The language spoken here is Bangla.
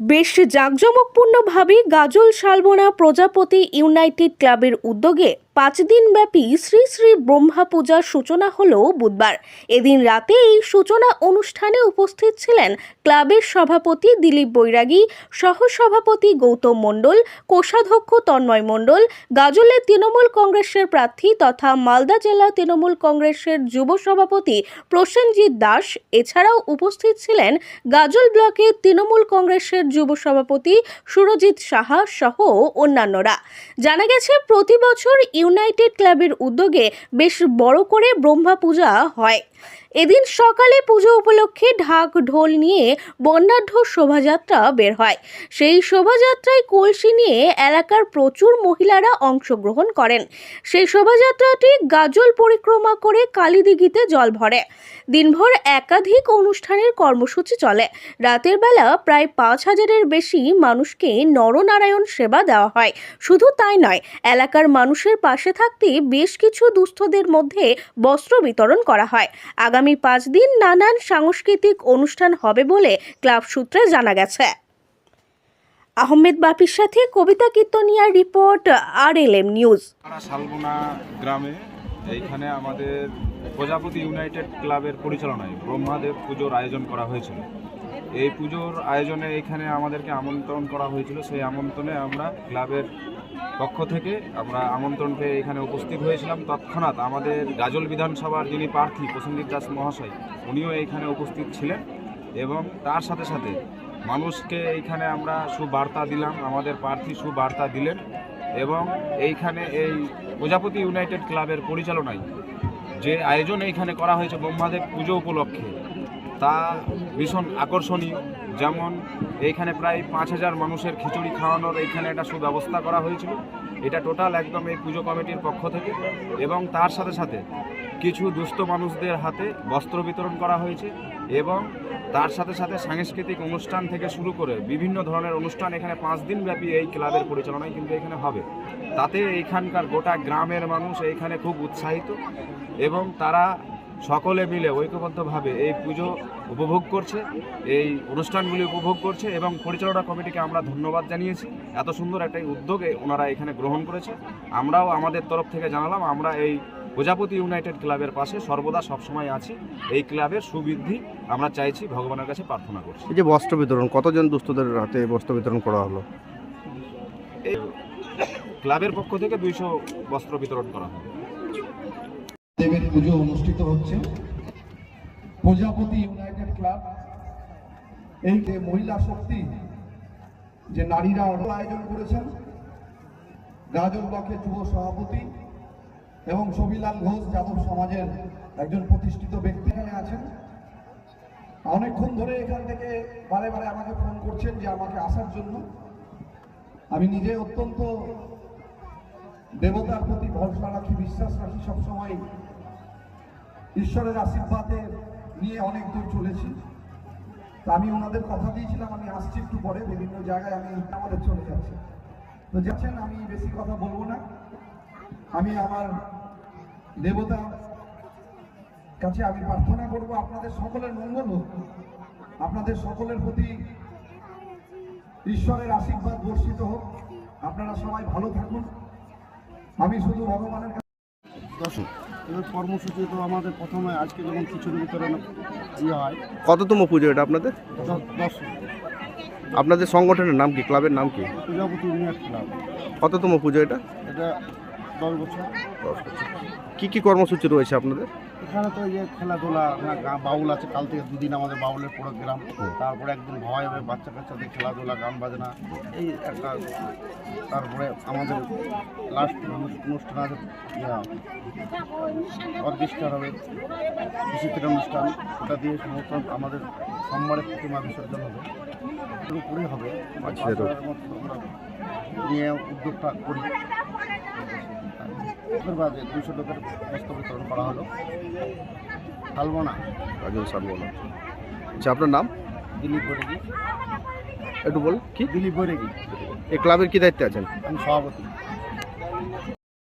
বেশ জাঁকজমকপূর্ণভাবে গাজল শালবনা প্রজাপতি ইউনাইটেড ক্লাবের উদ্যোগে 5 দিনব্যাপী শ্রী শ্রী ব্রহ্মা পূজার সূচনা হল বুধবার। এদিন রাতে এই সূচনা অনুষ্ঠানে উপস্থিত ছিলেন ক্লাবের সভাপতি দিলীপ বৈরাগী, সহসভাপতি গৌতম মণ্ডল, কোষাধ্যক্ষ তন্ময় মণ্ডল, গাজলের তৃণমূল কংগ্রেসের প্রার্থী তথা মালদা জেলা তৃণমূল কংগ্রেসের যুব সভাপতি প্রসেনজিৎ দাস। এছাড়াও উপস্থিত ছিলেন গাজল ব্লকের তৃণমূল কংগ্রেসের যুব সভাপতি সুরজিৎ সাহা সহ অন্যান্যরা। জানা গেছে, প্রতি বছর ইউনাইটেড ক্লাবের উদ্যোগে বেশ বড় করে ব্রহ্মা পূজা হয়। এদিন সকালে পুজো উপলক্ষে ঢাক ঢোল নিয়ে বর্ণাঢ্য শোভাযাত্রা বের হয়। সেই শোভাযাত্রায় কলসি নিয়ে এলাকার প্রচুর মহিলারা অংশগ্রহণ করেন। সেই শোভাযাত্রাটি গাজল পরিক্রমা করে কালীদিঘিতে জল ভরে। দিনভর একাধিক অনুষ্ঠানের কর্মসূচি চলে। রাতের বেলা প্রায় 5,000-এর বেশি মানুষকে নরনারায়ণ সেবা দেওয়া হয়। শুধু তাই নয়, এলাকার মানুষের পাশে থাকতে বেশ কিছু দুস্থদের মধ্যে বস্ত্র বিতরণ করা হয়। আগামী 5 দিন নানান সাংস্কৃতিক অনুষ্ঠান হবে বলে ক্লাব সূত্রে জানা গেছে। আহমেদ বাপির সাথে কবিতা কীর্তনিয়ার রিপোর্ট, RLM নিউজ। শালবনা গ্রামে এইখানে আমাদের প্রজাপতি ইউনাইটেড ক্লাবের পরিচালনায় ব্রহ্মাদেব পুজোর আয়োজন করা হয়েছিল। এই পুজোর আয়োজনে এখানে আমাদেরকে আমন্ত্রণ করা হয়েছিল। সেই আমন্ত্রণে আমরা ক্লাবের পক্ষ থেকে আমরা আমন্ত্রণ পেয়ে এখানে উপস্থিত হয়েছিলাম। তৎক্ষণাৎ আমাদের গাজল বিধানসভার যিনি প্রার্থী প্রসেনজিৎ দাস মহাশয়, উনিও এইখানে উপস্থিত ছিলেন এবং তার সাথে সাথে মানুষকে এইখানে আমরা সুবার্তা দিলাম, আমাদের প্রার্থী সুবার্তা দিলেন এবং এইখানে এই প্রজাপতি ইউনাইটেড ক্লাবের পরিচালনায় যে আয়োজন এইখানে করা হয়েছে ব্রহ্মাদেব পুজো উপলক্ষে, তা ভীষণ আকর্ষণীয়। যেমন এইখানে প্রায় 5,000 মানুষের খিচুড়ি খাওয়ানোর এইখানে একটা সুব্যবস্থা করা হয়েছিল। এটা টোটাল একদম এই পুজো কমিটির পক্ষ থেকে। এবং তার সাথে সাথে কিছু দুস্থ মানুষদের হাতে বস্ত্র বিতরণ করা হয়েছে এবং তার সাথে সাথে সাংস্কৃতিক অনুষ্ঠান থেকে শুরু করে বিভিন্ন ধরনের অনুষ্ঠান এখানে 5 দিন ব্যাপী এই ক্লাবের পরিচালনায় কিন্তু এখানে হবে। তাতে এইখানকার গোটা গ্রামের মানুষ এইখানে খুব উৎসাহিত এবং তারা সকলে মিলে ঐক্যবদ্ধভাবে এই পুজো উপভোগ করছে, এই অনুষ্ঠানগুলি উপভোগ করছে এবং পরিচালনা কমিটিকে আমরা ধন্যবাদ জানিয়েছি। এত সুন্দর একটা উদ্যোগে ওনারা এখানে গ্রহণ করেছে। আমরাও আমাদের তরফ থেকে জানালাম, আমরা এই প্রজাপতি ইউনাইটেড ক্লাবের পাশে সর্বদা সবসময় আছি। এই ক্লাবের সুবৃদ্ধি আমরা চাইছি, ভগবানের কাছে প্রার্থনা করছি। এই যে বস্ত্র বিতরণ, কতজন দুস্থদের হাতে বস্ত্র বিতরণ করা হলো? এই ক্লাবের পক্ষ থেকে 200 বস্ত্র বিতরণ করা হবে। দেবের পুজো অনুষ্ঠিত হচ্ছে প্রজাপতি ইউনাইটেড ক্লাব। এই যে মহিলা শক্তি, যে নারীরা আয়োজন করেছেন, গাজল ব্লকের যুব সভাপতি এবং ছবিলাল ঘোষ যাদব সমাজের একজন প্রতিষ্ঠিত ব্যক্তি এখানে আছেন। অনেকক্ষণ ধরে এখান থেকে বারে বারে আমাকে ফোন করছেন যে আমাকে আসার জন্য। আমি নিজে অত্যন্ত দেবতার প্রতি ভরসা রাখি, বিশ্বাস রাখি, সবসময় ঈশ্বরের আশীর্বাদে নিয়ে অনেক দূর চলেছি। তা আমি ওনাদের কথা দিয়েছিলাম আমি আসছি একটু পরে, বিভিন্ন জায়গায় আমি আমাদের চলে যাচ্ছে। তো যাচ্ছেন, আমি বেশি কথা বলবো না। আমি আমার দেবতার কাছে আমি প্রার্থনা করব আপনাদের সকলের মঙ্গল হোক, আপনাদের সকলের প্রতি ঈশ্বরের আশীর্বাদ বর্ষিত হোক, আপনারা সবাই ভালো থাকুন। আমি শুধু ভগবানের কাছে এবার কর্মসূচি তো আমাদের প্রথমে আজকে যেমন খিচুড়ি বিতরণ হয়। কততম পুজো এটা আপনাদের? 10। আপনাদের সংগঠনের নাম কি, ক্লাবের নাম কি? প্রজাপতি ইউনিয়ন ক্লাব। কততম পুজো এটা? এটা 10 বছর। কি কি কর্মসূচি রয়েছে আপনাদের এখানে? তো এই যে খেলাধুলা, বাউল আছে, কাল থেকে 2 দিন আমাদের বাউলের প্রোগ্রাম, তারপরে একদিন ভাওয়াই হবে, বাচ্চা কাচ্চাদের খেলাধুলা, গান বাজনা, এই একটা। তারপরে আমাদের লাস্ট অনুষ্ঠান আছে, অর্কেস্ট্রার হবে, বিচিত্র অনুষ্ঠান, ওটা দিয়ে সমস্ত আমাদের সোমবারের প্রতিমা বিসর্জন হবে। এর উপরেই হবে আমরা নিয়ে উদ্যোগটা করি। বাদে 200 লোকের বস্ত্র বিতরণ করা হলো। শালবনা, গাজল শালবনা। আচ্ছা, আপনার নাম? দিলীপ বৈরাগী। একটু বল। কি? দিলীপ বৈরাগী। এই ক্লাবের কি দায়িত্বে আছেন? আমি সভাপতি।